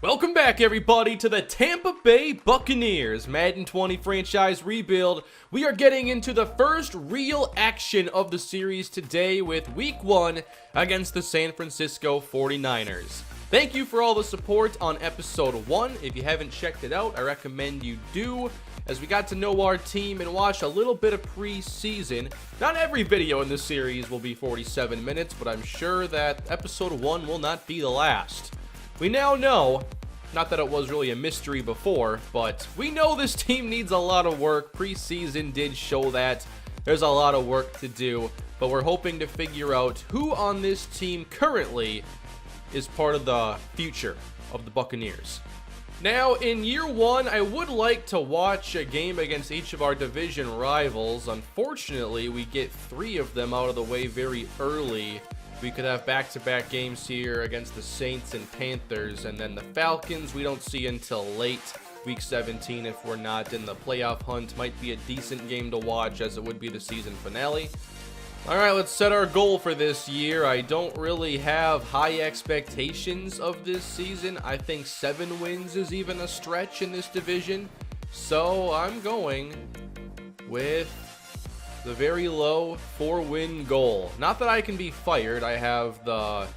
Welcome back, everybody, to the Tampa Bay Buccaneers Madden 20 franchise rebuild. We are getting into the first real action of the series today with Week 1 against the San Francisco 49ers. Thank you for all the support on Episode 1. If you haven't checked it out, I recommend you do, as we got to know our team and watch a little bit of preseason. Not every video in this series will be 47 minutes, but I'm sure that Episode 1 will not be the last. We now know, not that it was really a mystery before, but we know this team needs a lot of work. Preseason did show that. There's a lot of work to do, but we're hoping to figure out who on this team currently is part of the future of the Buccaneers. Now, in year one, I would like to watch a game against each of our division rivals. Unfortunately, we get 3 of them out of the way very early. We could have back-to-back games here against the Saints and Panthers, and then the Falcons we don't see until late week 17 if we're not in the playoff hunt. Might be a decent game to watch, as it would be the season finale. Alright, let's set our goal for this year. I don't really have high expectations of this season. I think 7 wins is even a stretch in this division. So I'm going with the very low 4-win goal. Not that I can be fired. I have the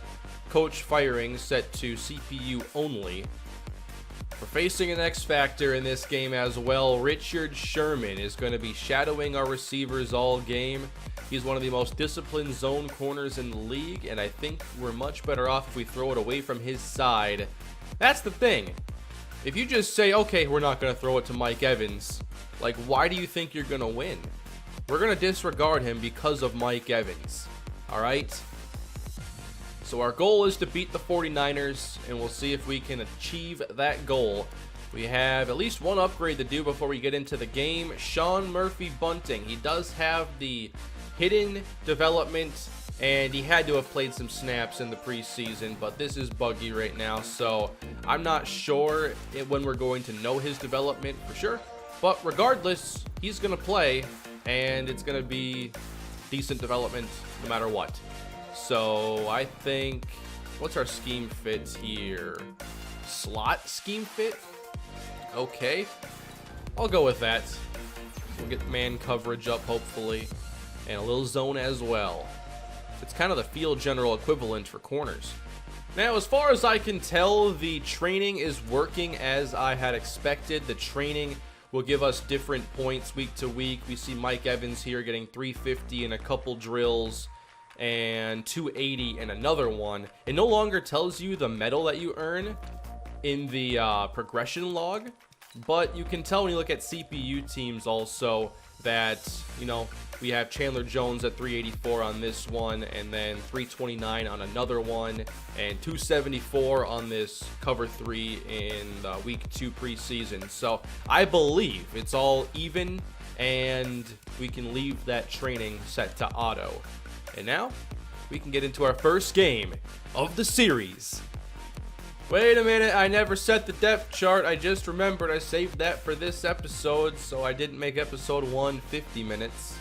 coach firing set to CPU only. We're facing an X factor in this game as well. Richard Sherman is going to be shadowing our receivers all game. He's one of the most disciplined zone corners in the league, and I think we're much better off if we throw it away from his side. That's the thing. If you just say, okay, we're not going to throw it to Mike Evans, like, why do you think you're going to win? We're going to disregard him because of Mike Evans. Alright? So our goal is to beat the 49ers, and we'll see if we can achieve that goal. We have at least one upgrade to do before we get into the game. Sean Murphy Bunting. He does have the hidden development, and he had to have played some snaps in the preseason, but this is buggy right now, so I'm not sure when we're going to know his development for sure. But regardless, he's going to play, and it's going to be decent development no matter what. So I think, what's our scheme fit here? Slot scheme fit? Okay, I'll go with that. We'll get man coverage up, hopefully, and a little zone as well. It's kind of the field general equivalent for corners. Now, as far as I can tell, the training is working as I had expected. The training will give us different points week to week. We see Mike Evans here getting 350 in a couple drills and 280 in another one. It no longer tells you the medal that you earn in the progression log, but you can tell when you look at CPU teams also that, you know, we have Chandler Jones at 384 on this one, and then 329 on another one, and 274 on this cover 3 in week 2 preseason. So I believe it's all even, and we can leave that training set to auto. And now we can get into our first game of the series. Wait a minute, I never set the depth chart. I just remembered I saved that for this episode, so I didn't make episode 1 50 minutes.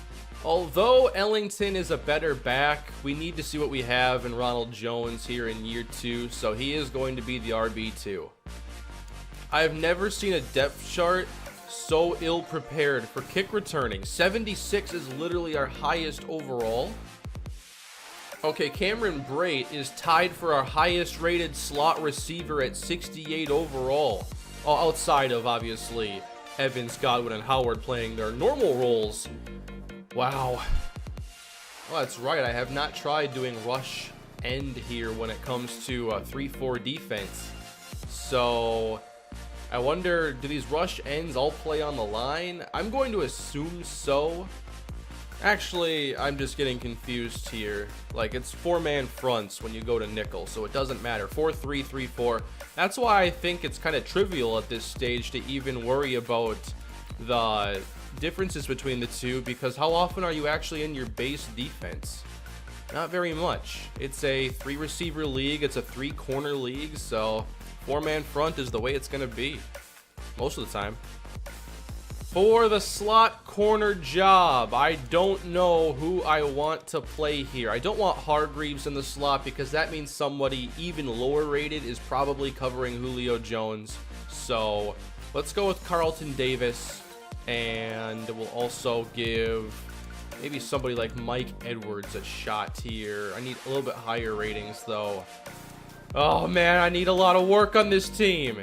Although Ellington is a better back, we need to see what we have in Ronald Jones here in year 2, so he is going to be the RB2. I've never seen a depth chart so ill-prepared for kick returning. 76 is literally our highest overall. Okay, Cameron Brate is tied for our highest rated slot receiver at 68 overall. Outside of, obviously, Evans, Godwin, and Howard playing their normal roles. Wow. Oh, that's right. I have not tried doing rush end here when it comes to 3-4 defense. So I wonder, do these rush ends all play on the line? I'm going to assume so. Actually, I'm just getting confused here. Like, it's 4-man fronts when you go to nickel, so it doesn't matter. 4-3, 3-4. That's why I think it's kind of trivial at this stage to even worry about the differences between the two, because how often are you actually in your base defense? Not very much. It's a 3-receiver league. It's a 3-corner league, so 4-man front is the way it's going to be most of the time. For the slot corner job, I don't know who I want to play here. I don't want Hargreaves in the slot because that means somebody even lower rated is probably covering Julio Jones. So let's go with Carlton Davis, and we'll also give maybe somebody like Mike Edwards a shot here. I need a little bit higher ratings though. Oh man, I need a lot of work on this team.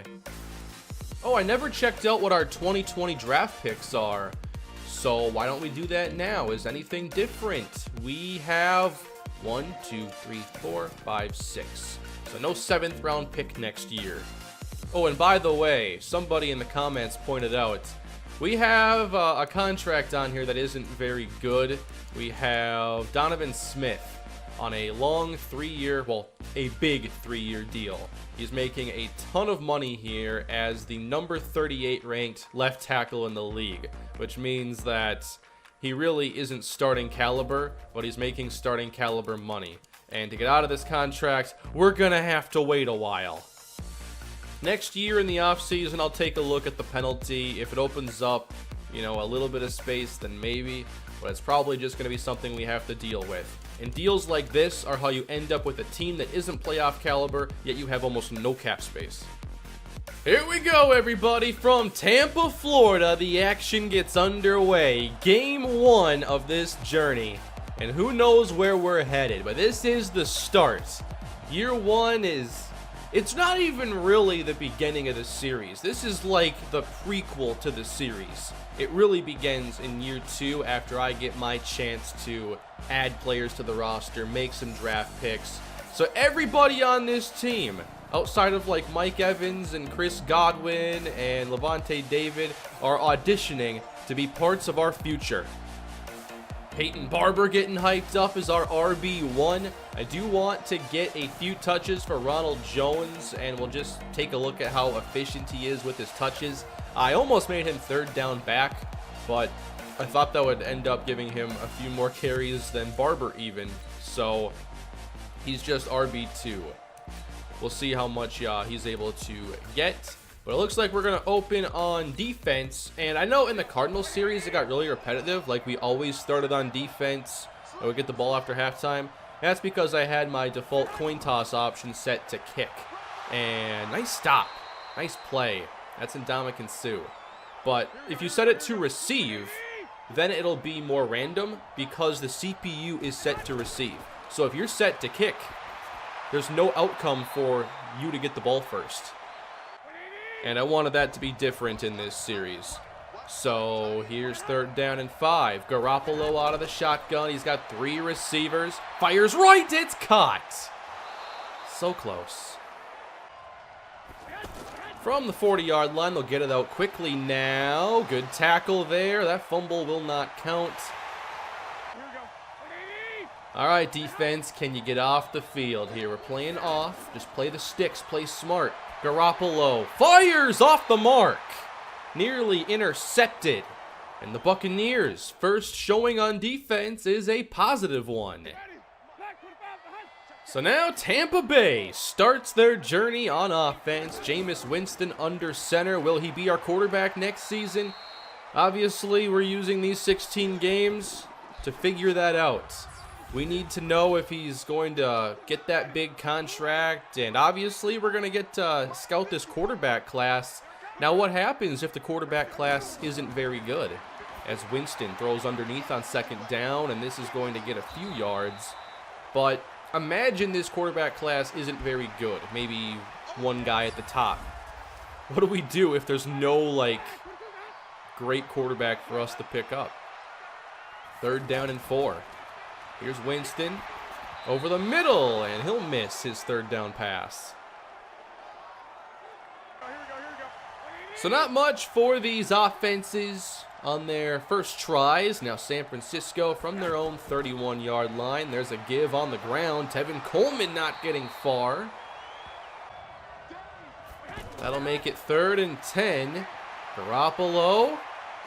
Oh, I never checked out what our 2020 draft picks are. So why don't we do that now? Is anything different? We have 1, 2, 3, 4, 5, 6. So no 7th round pick next year. Oh, and by the way, somebody in the comments pointed out, we have a contract on here that isn't very good. We have Donovan Smith on a long 3-year, well, a big 3-year deal. He's making a ton of money here as the number 38 ranked left tackle in the league, which means that he really isn't starting caliber, but he's making starting caliber money. And to get out of this contract, we're gonna have to wait a while. Next year in the offseason, I'll take a look at the penalty. If it opens up, you know, a little bit of space, then maybe, but it's probably just going to be something we have to deal with. And deals like this are how you end up with a team that isn't playoff caliber, yet you have almost no cap space. Here we go, everybody, from Tampa, Florida. The action gets underway. Game 1 of this journey. And who knows where we're headed, but this is the start. Year 1 is... it's not even really the beginning of the series. This is like the prequel to the series. It really begins in year 2 after I get my chance to add players to the roster, make some draft picks. So everybody on this team, outside of like Mike Evans and Chris Godwin and Levante David, are auditioning to be parts of our future. Peyton Barber getting hyped up as our RB1. I do want to get a few touches for Ronald Jones, and we'll just take a look at how efficient he is with his touches. I almost made him 3rd down back, but I thought that would end up giving him a few more carries than Barber even. So he's just RB2. We'll see how much he's able to get. But it looks like we're going to open on defense. And I know in the Cardinals series, it got really repetitive. Like we always started on defense and we get the ball after halftime. That's because I had my default coin toss option set to kick. And nice stop. Nice play. That's Ndamukong Suh. But if you set it to receive, then it'll be more random because the CPU is set to receive. So if you're set to kick, there's no outcome for you to get the ball first. And I wanted that to be different in this series. So here's 3rd down and 5. Garoppolo out of the shotgun. He's got 3 receivers. Fires right. It's caught. So close. From the 40-yard line, they'll get it out quickly now. Good tackle there. That fumble will not count. All right, defense, can you get off the field here? We're playing off. Just play the sticks. Play smart. Garoppolo fires off the mark. Nearly intercepted. And the Buccaneers' first showing on defense is a positive one. So now Tampa Bay starts their journey on offense. Jameis Winston under center. Will he be our quarterback next season? Obviously, we're using these 16 games to figure that out. We need to know if he's going to get that big contract, and obviously we're going to get to scout this quarterback class. Now what happens if the quarterback class isn't very good? As Winston throws underneath on 2nd down, and this is going to get a few yards. But imagine this quarterback class isn't very good. Maybe one guy at the top. What do we do if there's no, like, great quarterback for us to pick up? 3rd down and 4. Here's Winston over the middle, and he'll miss his 3rd down pass. So not much for these offenses on their first tries. Now San Francisco from their own 31-yard line. There's a give on the ground. Tevin Coleman not getting far. That'll make it 3rd and 10. Garoppolo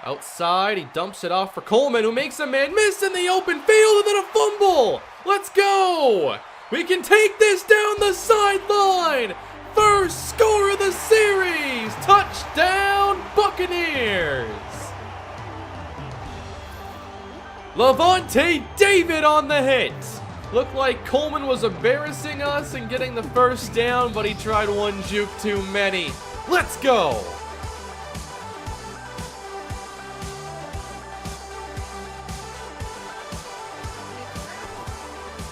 outside, he dumps it off for Coleman, who makes a man miss in the open field, and then a fumble. Let's go. We can take this down the sideline. First score of the series. Touchdown, Buccaneers. Lavonte David on the hit. Looked like Coleman was embarrassing us and getting the first down, but he tried one juke too many. Let's go.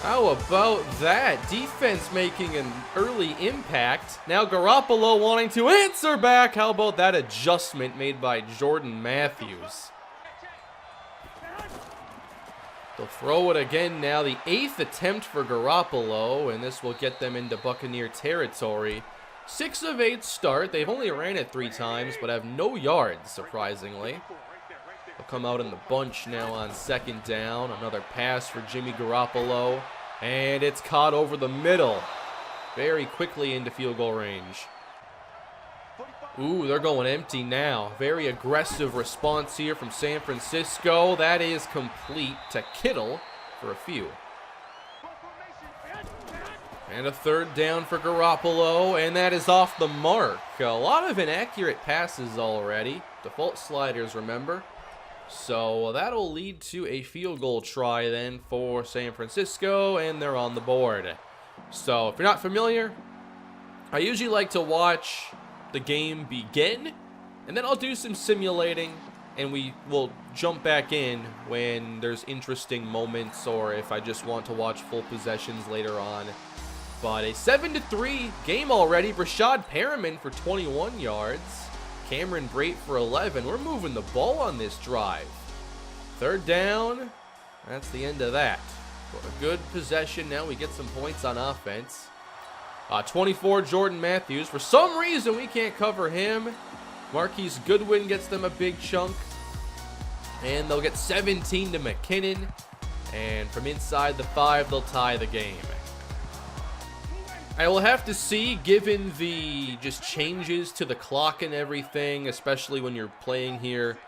How about that? Defense making an early impact. Now Garoppolo wanting to answer back. How about that adjustment made by Jordan Matthews? They'll throw it again now. The 8th attempt for Garoppolo, and this will get them into Buccaneer territory. 6 of 8 start. They've only ran it 3 times, but have no yards, surprisingly. They'll come out in the bunch now on 2nd down. Another pass for Jimmy Garoppolo. And it's caught over the middle. Very quickly into field goal range. Ooh, they're going empty now. Very aggressive response here from San Francisco. That is complete to Kittle for a few. And a 3rd down for Garoppolo, and that is off the mark. A lot of inaccurate passes already. Default sliders, remember? So that'll lead to a field goal try then for San Francisco, and they're on the board. So if you're not familiar, I usually like to watch the game begin, and then I'll do some simulating, and we will jump back in when there's interesting moments or if I just want to watch full possessions later on. But a 7-3 game already. Rashad Perriman for 21 yards. Cameron Brate for 11. We're moving the ball on this drive. 3rd down. That's the end of that. A good possession. Now we get some points on offense. 24, Jordan Matthews. For some reason, we can't cover him. Marquise Goodwin gets them a big chunk. And they'll get 17 to McKinnon. And from inside the 5, they'll tie the game. I will have to see, given the just changes to the clock and everything, especially when you're playing here,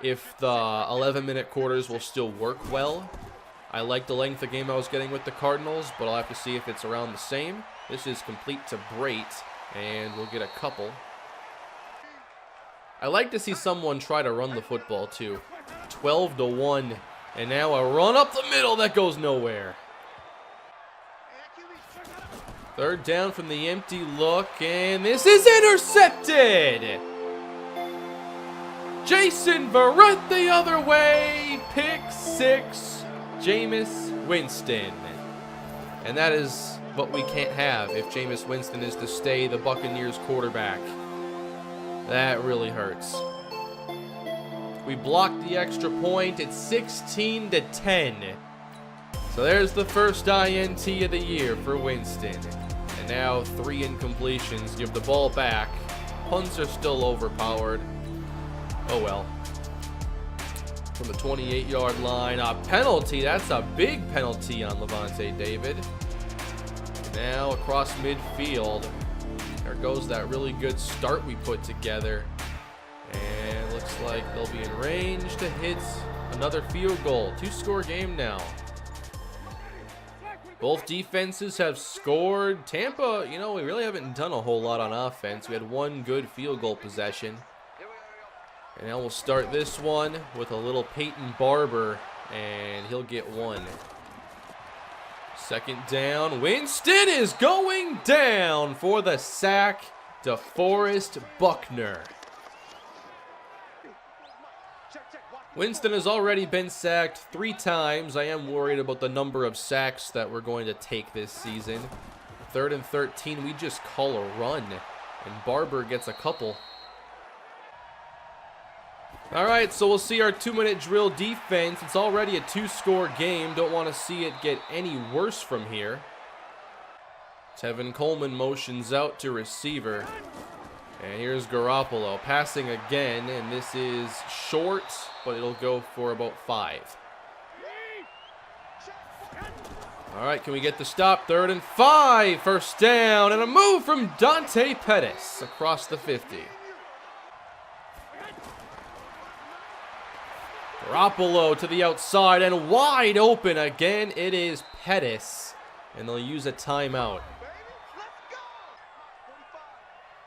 if the 11-minute quarters will still work well. I like the length of game I was getting with the Cardinals, but I'll have to see if it's around the same. This is complete to Brate, and we'll get a couple. I like to see someone try to run the football, too. 12-1, and now a run up the middle that goes nowhere. 3rd down from the empty look, and this is intercepted! Jason Verrett the other way, pick 6, Jameis Winston. And that is what we can't have if Jameis Winston is to stay the Buccaneers quarterback. That really hurts. We blocked the extra point. It's 16-10. So there's the first INT of the year for Winston. And now 3 incompletions. Give the ball back. Punts are still overpowered. Oh well. From the 28-yard line. A penalty. That's a big penalty on Lavonte David. Now across midfield. There goes that really good start we put together. And looks like they'll be in range to hit another field goal. 2-score game now. Both defenses have scored. Tampa, you know, we really haven't done a whole lot on offense. We had 1 good field goal possession. And now we'll start this one with a little Peyton Barber, and he'll get 1. 2nd down. Winston is going down for the sack. DeForest Buckner. Winston has already been sacked 3 times. I am worried about the number of sacks that we're going to take this season. 3rd and 13, we just call a run, and Barber gets a couple. All right, so we'll see our 2-minute drill defense. It's already a 2-score game. Don't want to see it get any worse from here. Tevin Coleman motions out to receiver. And here's Garoppolo passing again, and this is short, but it'll go for about 5. All right, can we get the stop? 3rd and 5, 1st down, and a move from Dante Pettis across the 50. Garoppolo to the outside and wide open again. It is Pettis, and they'll use a timeout.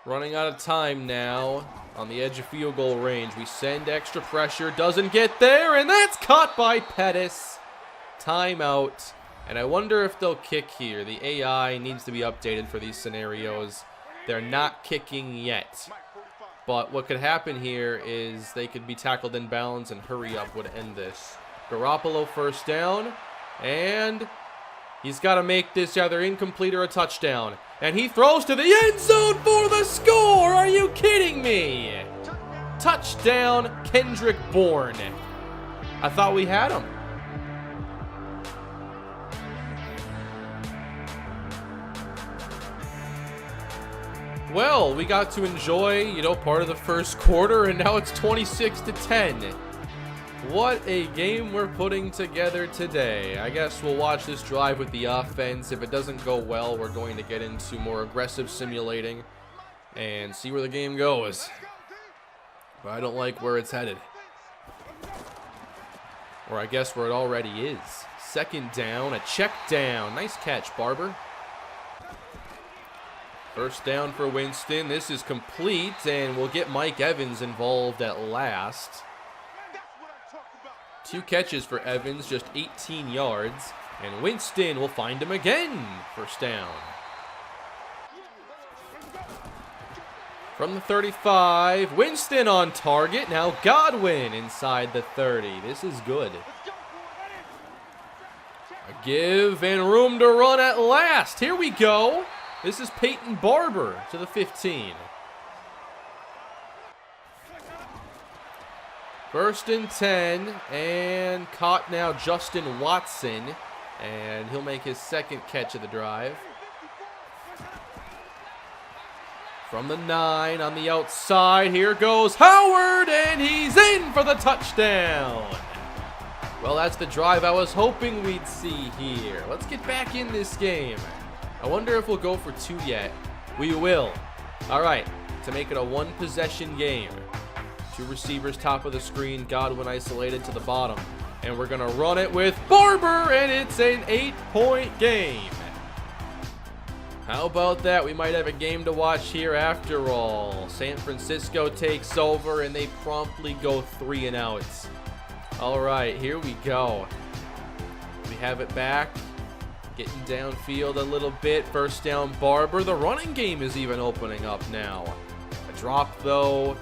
Running out of time now. on the edge of field goal range. We send extra pressure, doesn't get there, and that's caught by Pettis. Timeout. And I wonder if they'll kick here. The AI needs to be updated for these scenarios. They're not kicking yet. But what could happen here is they could be tackled in bounds, and hurry up would end this. Garoppolo first down, and he's got to make this either incomplete or a touchdown. And he throws to the end zone for the score! Are you kidding me? Touchdown, Kendrick Bourne. I thought we had him. Well, we got to enjoy, part of the first quarter, and now it's 26-10. What a game we're putting together today. I guess we'll watch this drive with the offense. If it doesn't go well, we're going to get into more aggressive simulating and see where the game goes. But I don't like where it's headed. Or I guess where it already is. Second down, a check down. Nice catch, Barber. First down for Winston. This is complete, and we'll get Mike Evans involved at last. 2 catches for Evans, just 18 yards. And Winston will find him again. First down. From the 35, Winston on target. Now Godwin inside the 30. This is good. A give and room to run at last. Here we go. This is Peyton Barber to the 15. First and 10, and caught now Justin Watson, and he'll make his second catch of the drive. From the 9 on the outside, here goes Howard, and he's in for the touchdown. Well, that's the drive I was hoping we'd see here. Let's get back in this game. I wonder if we'll go for 2 yet. We will. All right, to make it a 1-possession game. 2 receivers top of the screen, Godwin isolated to the bottom. And we're going to run it with Barber, and it's an 8-point game. How about that? We might have a game to watch here after all. San Francisco takes over, and they promptly go 3 and out. All right, here we go. We have it back. Getting downfield a little bit. First down, Barber. The running game is even opening up now. A drop, though,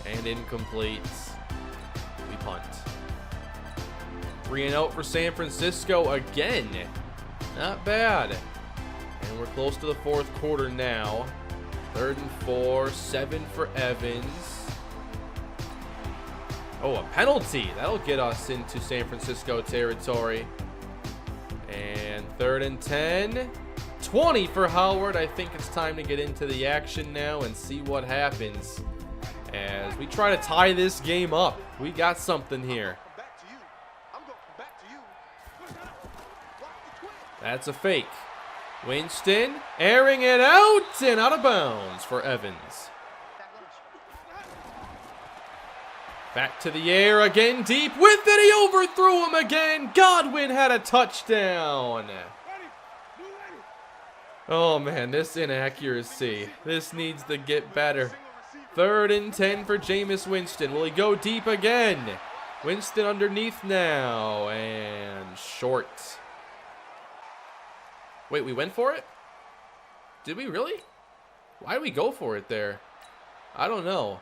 and incomplete. We punt. 3 and out for San Francisco again. Not bad. And we're close to the 4th quarter now. 3rd and 4. 7 for Evans. Oh, a penalty. That'll get us into San Francisco territory. And 3rd and 10. 20 for Howard. I think it's time to get into the action now and see what happens as we try to tie this game up. We got something here. That's a fake. Winston airing it out and out of bounds for Evans. Back to the air again, deep with it. He overthrew him again. Godwin had a touchdown. Oh man, this inaccuracy. This needs to get better. 3rd and 10 for Jameis Winston. Will he go deep again? Winston underneath now and short. Wait, we went for it? Did we really? Why did we go for it there? I don't know.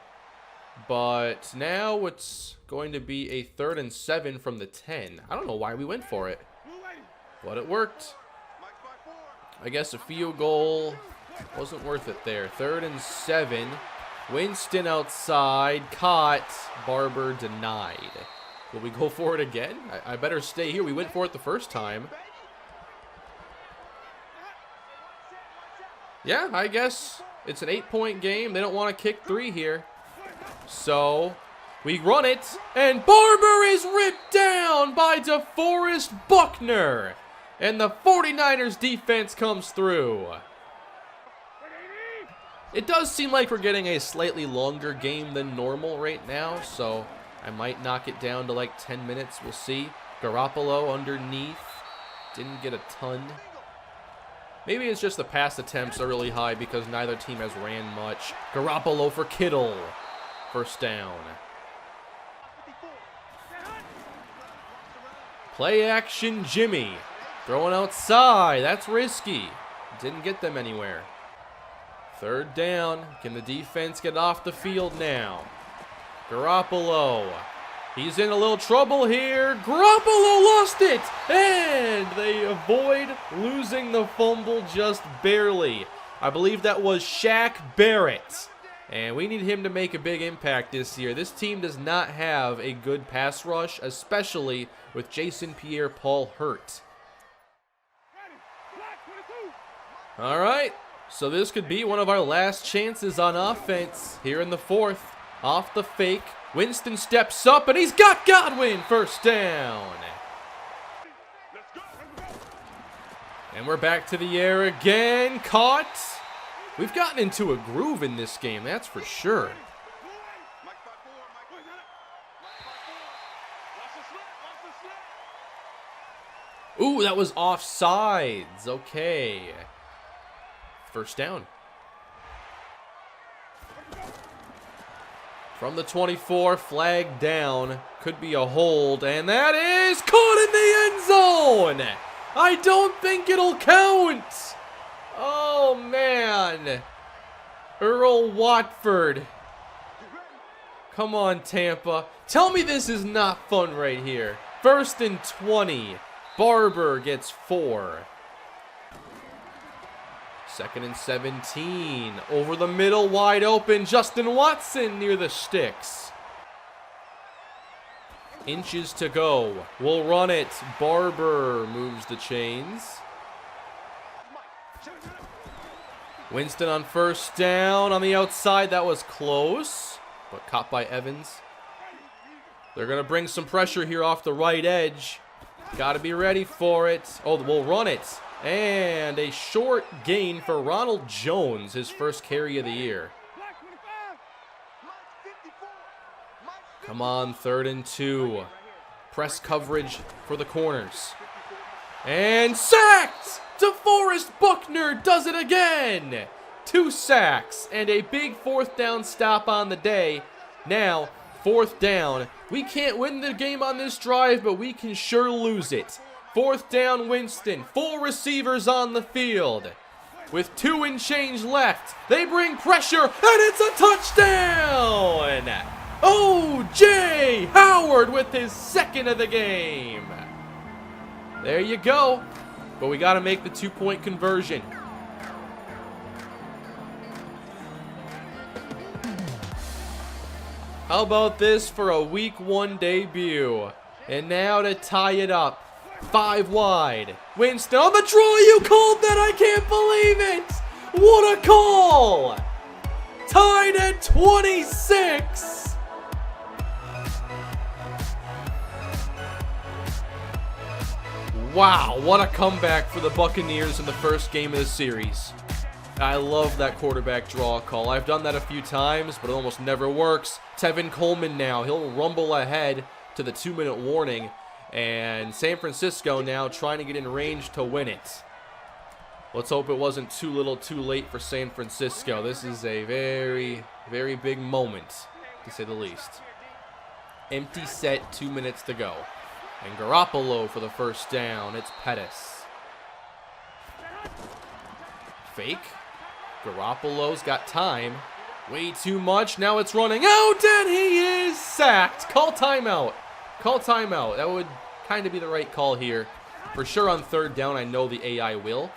But now it's going to be a 3rd and 7 from the 10. I don't know why we went for it, but it worked. I guess a field goal wasn't worth it there. 3rd and 7. Winston outside, caught. Barber denied. Will we go for it again? I better stay here. We went for it the first time. Yeah, I guess it's an 8-point game. They don't want to kick 3 here. So we run it, and Barber is ripped down by DeForest Buckner. And the 49ers defense comes through. It does seem like we're getting a slightly longer game than normal right now, so I might knock it down to like 10 minutes. We'll see. Garoppolo underneath. Didn't get a ton. Maybe it's just the pass attempts are really high because neither team has ran much. Garoppolo for Kittle. First down. Play action Jimmy. Throwing outside. That's risky. Didn't get them anywhere. Third down. Can the defense get off the field now? Garoppolo. He's in a little trouble here. Garoppolo lost it. And they avoid losing the fumble just barely. I believe that was Shaq Barrett. And we need him to make a big impact this year. This team does not have a good pass rush, especially with Jason Pierre-Paul hurt. All right, so this could be one of our last chances on offense here in the fourth. Off the fake, Winston steps up, and he's got Godwin. First down. And we're back to the air again. Caught. We've gotten into a groove in this game, that's for sure. Ooh, that was offsides. Okay. First down. From the 24, flag down. Could be a hold, and that is caught in the end zone. I don't think it'll count. Oh, man. Earl Watford. Come on, Tampa. Tell me this is not fun right here. First and 20. Barber gets 4. Second and 17. Over the middle, wide open. Justin Watson near the sticks. Inches to go. We'll run it. Barber moves the chains. Winston on first down on the outside. That was close, but caught by Evans. They're going to bring some pressure here off the right edge. Got to be ready for it. Oh, we'll run it. And a short gain for Ronald Jones, his first carry of the year. Come on, 3rd and 2. Press coverage for the corners. And sacked! DeForest Buckner does it again! 2 sacks and a big 4th down stop on the day. Now, 4th down. We can't win the game on this drive, but we can sure lose it. 4th down, Winston. 4 receivers on the field. With 2 and change left, they bring pressure, and it's a touchdown! O.J. Howard with his 2nd of the game. There you go. But we got to make the 2-point conversion. How about this for a Week 1 debut? And now to tie it up. 5 wide. Winston on the draw. You called that. I can't believe it. What a call. Tied at 26. Wow, what a comeback for the Buccaneers in the first game of the series. I love that quarterback draw call. I've done that a few times, but it almost never works. Tevin Coleman now. He'll rumble ahead to the 2-minute warning. And San Francisco now trying to get in range to win it. Let's hope it wasn't too little too late for San Francisco. This is a very, very big moment, to say the least. Empty set, 2 minutes to go. And Garoppolo for the first down. It's Pettis. Fake. Garoppolo's got time. Way too much. Now it's running out, and he is sacked. Call timeout. Call timeout. That would kind of be the right call here. For sure on 3rd down, I know the AI will.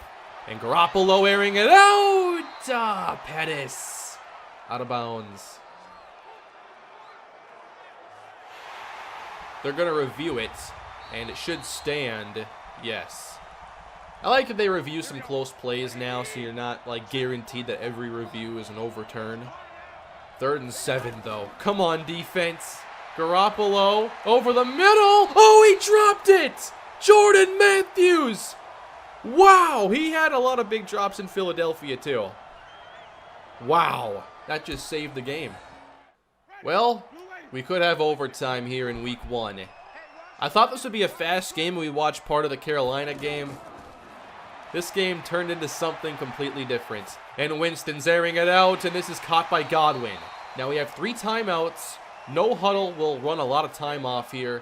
And Garoppolo airing it out. Pettis. Out of bounds. They're going to review it, and it should stand. Yes. I like that they review some close plays now, so you're not like guaranteed that every review is an overturn. 3rd and 7, though. Come on, defense. Garoppolo over the middle. Oh, he dropped it. Jordan Matthews. Wow, he had a lot of big drops in Philadelphia, too. Wow, that just saved the game. Well, we could have overtime here in Week 1. I thought this would be a fast game when we watched part of the Carolina game. This game turned into something completely different. And Winston's airing it out, and this is caught by Godwin. Now we have 3 timeouts. No huddle will run a lot of time off here.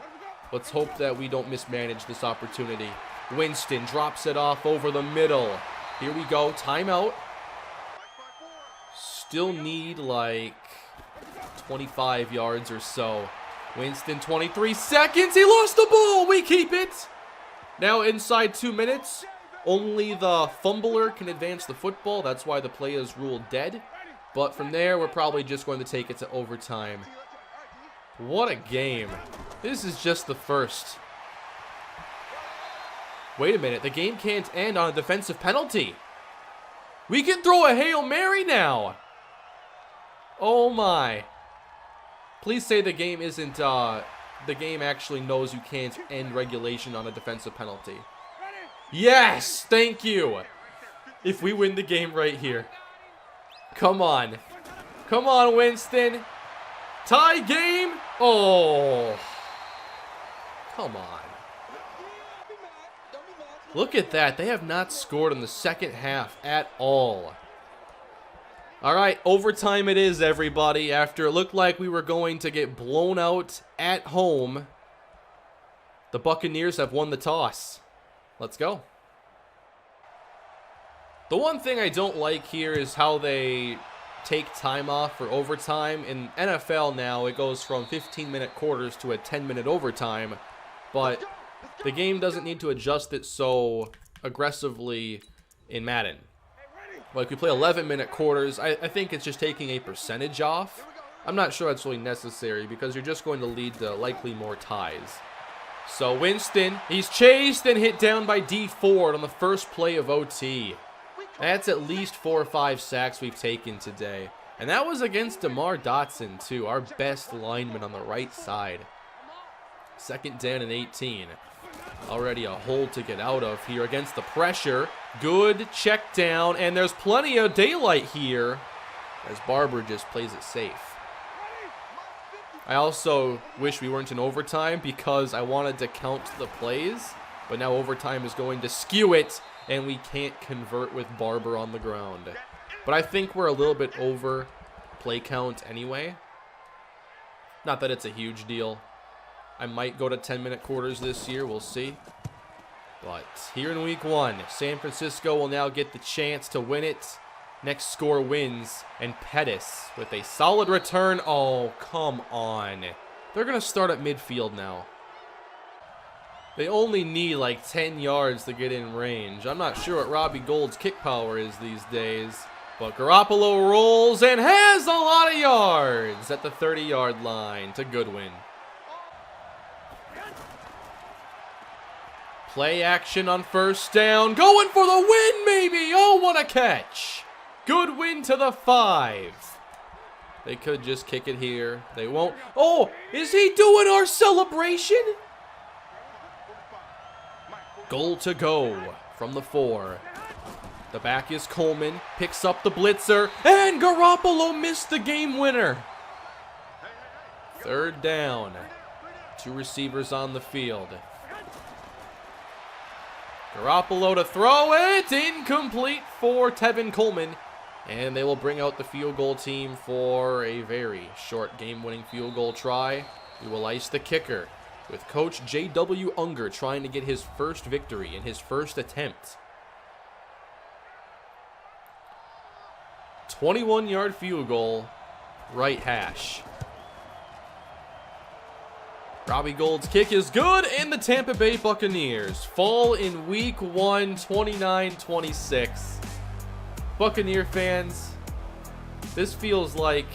Let's hope that we don't mismanage this opportunity. Winston drops it off over the middle. Here we go, timeout. Still need like 25 yards or so. Winston, 23 seconds. He lost the ball. We keep it. Now inside 2 minutes, only the fumbler can advance the football. That's why the play is ruled dead. But from there, we're probably just going to take it to overtime. What a game. This is just the first. Wait a minute. The game can't end on a defensive penalty. We can throw a Hail Mary now. Oh my. Please say the game isn't, the game actually knows you can't end regulation on a defensive penalty. Yes, thank you. If we win the game right here. Come on. Come on, Winston. Tie game. Oh. Come on. Look at that. They have not scored in the second half at all. All right, overtime it is, everybody. After it looked like we were going to get blown out at home, the Buccaneers have won the toss. Let's go. The one thing I don't like here is how they take time off for overtime. In NFL now, it goes from 15-minute quarters to a 10-minute overtime, but the game doesn't need to adjust it so aggressively in Madden. Like, we play 11-minute quarters. I think it's just taking a percentage off. I'm not sure that's really necessary because you're just going to lead to likely more ties. So Winston, he's chased and hit down by D Ford on the first play of OT. That's at least 4 or 5 sacks we've taken today. And that was against DeMar Dotson, too, our best lineman on the right side. 2nd down and 18. Already a hole to get out of here against the pressure. Good check down, and there's plenty of daylight here as Barber just plays it safe. I also wish we weren't in overtime because I wanted to count the plays, but now overtime is going to skew it, and we can't convert with Barber on the ground. But I think we're a little bit over play count anyway. Not that it's a huge deal. I might go to 10-minute quarters this year. We'll see. But here in week 1, San Francisco will now get the chance to win it. Next score wins. And Pettis with a solid return. Oh, come on. They're going to start at midfield now. They only need like 10 yards to get in range. I'm not sure what Robbie Gould's kick power is these days. But Garoppolo rolls and has a lot of yards at the 30-yard line to Goodwin. Play action on first down. Going for the win, maybe. Oh, what a catch. Goodwin to the 5. They could just kick it here. They won't. Oh, is he doing our celebration? Goal to go from the 4. The back is Coleman. Picks up the blitzer. And Garoppolo missed the game winner. 3rd down. 2 receivers on the field. Garoppolo to throw it. Incomplete for Tevin Coleman. And they will bring out the field goal team for a very short game-winning field goal try. We will ice the kicker with Coach J.W. Unger trying to get his first victory in his first attempt. 21-yard field goal, right hash. Robbie Gould's kick is good, and the Tampa Bay Buccaneers fall in week 1, 29-26. Buccaneer fans, this feels like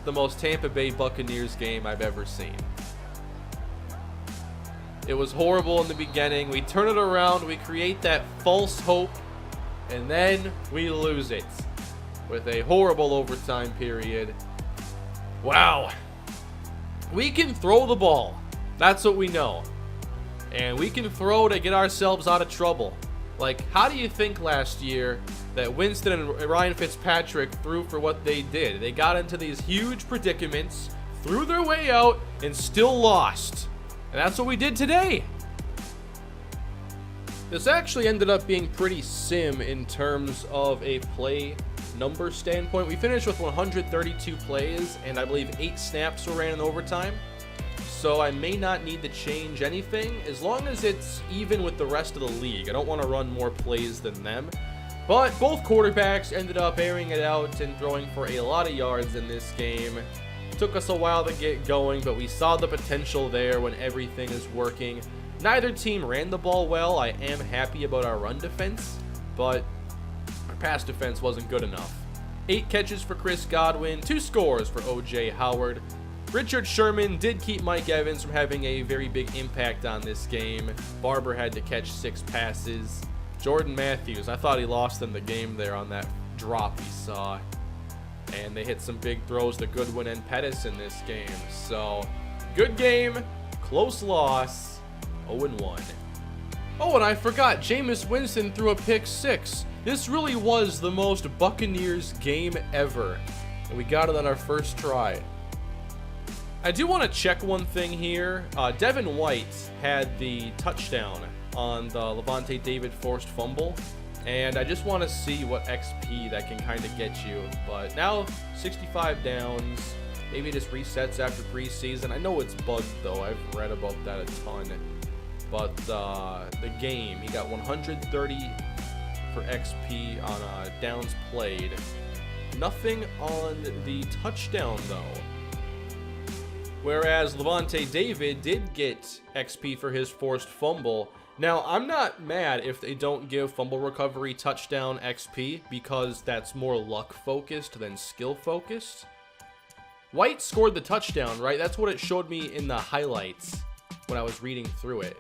the most Tampa Bay Buccaneers game I've ever seen. It was horrible in the beginning. We turn it around, we create that false hope, and then we lose it with a horrible overtime period. Wow. We can throw the ball. That's what we know. And we can throw to get ourselves out of trouble. Like, how do you think last year that Winston and Ryan Fitzpatrick threw for what they did? They got into these huge predicaments, threw their way out, and still lost. And that's what we did today. This actually ended up being pretty sim in terms of a play number standpoint. We finished with 132 plays, and I believe 8 snaps were ran in overtime. So I may not need to change anything, as long as it's even with the rest of the league. I don't want to run more plays than them. But both quarterbacks ended up airing it out and throwing for a lot of yards in this game. Took us a while to get going, but we saw the potential there when everything is working. Neither team ran the ball well. I am happy about our run defense, but our pass defense wasn't good enough. 8 catches for Chris Godwin, 2 scores for O.J. Howard. Richard Sherman did keep Mike Evans from having a very big impact on this game. Barber had to catch 6 passes. Jordan Matthews, I thought he lost them the game there on that drop he saw. And they hit some big throws to Goodwin and Pettis in this game. So, good game, close loss, 0-1. Oh, and I forgot, Jameis Winston threw a pick 6. This really was the most Buccaneers game ever. And we got it on our first try. I do want to check one thing here. Devin White had the touchdown on the Levante David forced fumble, and I just want to see what XP that can kind of get you. But now 65 downs, maybe it just resets after preseason. I know it's bugged though, I've read about that a ton. But the game, he got 130 for XP on downs played. Nothing on the touchdown though. Whereas Levante David did get XP for his forced fumble. Now, I'm not mad if they don't give fumble recovery touchdown XP, because that's more luck focused than skill focused. White scored the touchdown, right? That's what it showed me in the highlights when I was reading through it.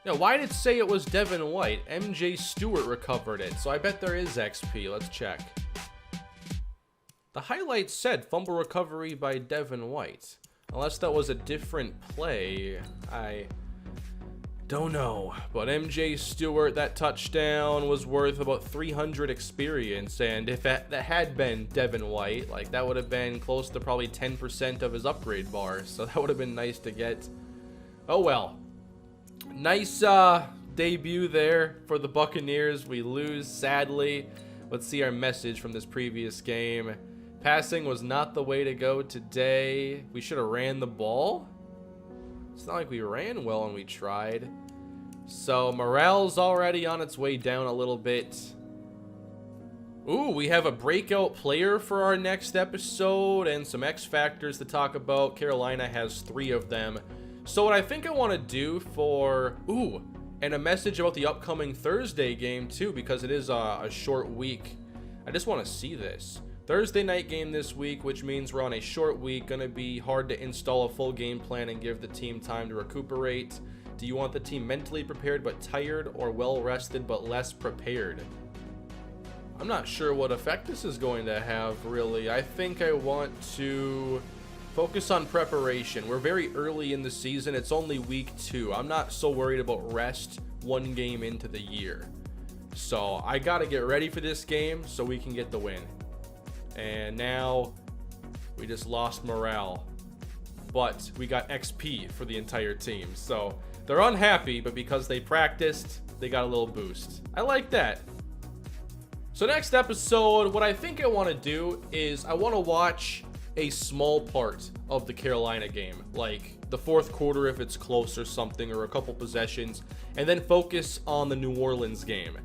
Now, why did it say it was Devin White? MJ Stewart recovered it, so I bet there is XP. Let's check. The highlights said fumble recovery by Devin White. Unless that was a different play, I don't know. But MJ Stewart, that touchdown was worth about 300 experience, and if that had been Devin White, like, that would have been close to probably 10% of his upgrade bar, so that would have been nice to get. Oh well. Nice debut there for the Buccaneers. We lose, sadly. Let's see our message from this previous game. Passing was not the way to go today. We should have ran the ball. It's not like we ran well when we tried. So morale's already on its way down a little bit. Ooh, we have a breakout player for our next episode and some X factors to talk about. Carolina has 3 of them. So what I think I want to do for... Ooh, and a message about the upcoming Thursday game too, because it is a short week. I just want to see this. Thursday night game this week, which means we're on a short week. Gonna be hard to install a full game plan and give the team time to recuperate. Do you want the team mentally prepared but tired, or well rested but less prepared? I'm not sure what effect this is going to have, really. I think I want to focus on preparation. We're very early in the season. It's only week 2. I'm not so worried about rest one game into the year. So I gotta get ready for this game so we can get the win. And now we just lost morale, but we got XP for the entire team. So they're unhappy, but because they practiced, they got a little boost. I like that. So next episode, what I think I want to do is I want to watch a small part of the Carolina game, like the 4th quarter if it's close or something, or a couple possessions, and then focus on the New Orleans game.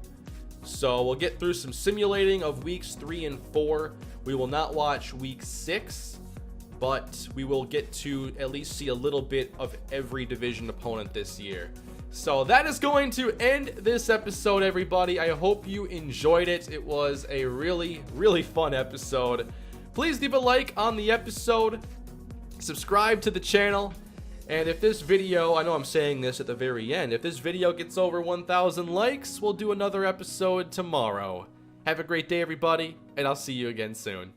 So we'll get through some simulating of weeks 3 and 4. We will not watch week 6, but we will get to at least see a little bit of every division opponent this year. So that is going to end this episode, everybody. I hope you enjoyed it. It was a really, really fun episode. Please leave a like on the episode, subscribe to the channel, and if this video, I know I'm saying this at the very end, if this video gets over 1,000 likes, we'll do another episode tomorrow. Have a great day, everybody, and I'll see you again soon.